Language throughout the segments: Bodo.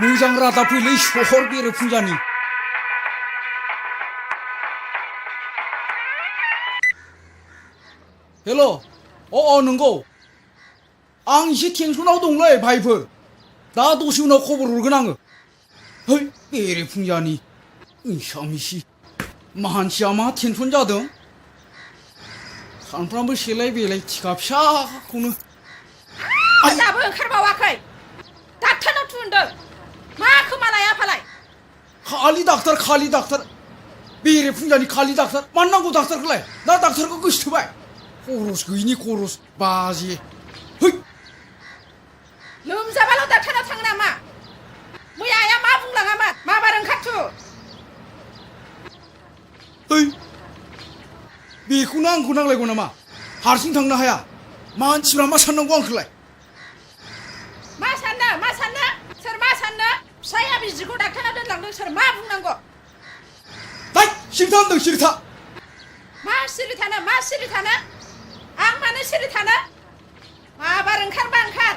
मोजां रादाब फैलै सहर बेरेफुंजानि हेल' नंगौ आं एसे टेनसनाव दंलै भाइफोर दा दसे उनाव खबर हरगोन आङो है बेरेफुंजानि मिसा-मिसि मानसिया मा टेनसन जादों सानफ्रामबो सेलाय बेलाय थिखा फिसाखौनो दाबो ओंखारबावाखै डाक्टारनाव थुनदों मा खोमालाय आफालाय खालि डाक्टार बेरेफुंजानि खालि डाक्टार मानो नांगौ डाक्टारखौलाय दा डाक्टारखौ गोसोथोबाय खरस गैयिनि खरस बाजे है लोमजाबाल' डाक्टारनाव थाङो नामा मैया आइया मा बुंलाङामोन माबार ओंखारथु है बेखौनो आंखौ नांलायगौ नामा हारसिं थांनो हाया मानसिफ्रा मा साननांगौ आंखौलाय मा साननो सोर मा साननो फिसाया बिजिखौ डाक्टारनाव दोनलांदों सोर मा बुंनांगौ है सिरिथा होनदों सिरिथा मा सिरि थानो आं मानो सिरि थानो माबार ओंखारबा ओंखार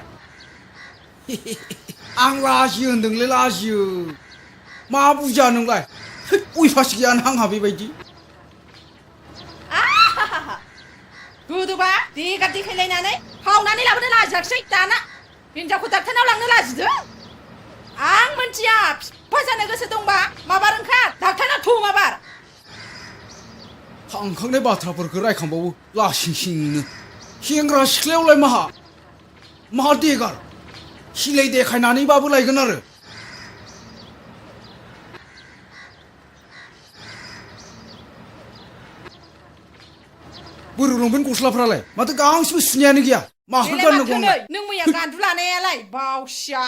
आं लाजियो होनदोंलै लाजियो मा बुजिया नोंलाय उइफास गैयानो आंहा बेबायदि गोदोबा देगा देखायलायनानै हावनानै लाबोनो लाजियाखिसै दाना हिनजावखौ डाक्टारनाव लांनो लाजिदों आं मोनथिया बिफा जानो गोसो दंबा माबार ओंखार डाक्टारनाव थु माबार थांखांनाय बाथ्राफोरखौ रायखांबावो लासिंसिंनो सेंग्रा सिख्लायावलाय माहा देगार सिलाय देखायनानैबाबो लायगोन आरो बोरो लंपेन्ट गस्लाफ्रालाय माथो गांसेबो सुनायानो गैया माखौ गाननांगौ आंलाय नों मैया गान्दु लानायालाय बावसिया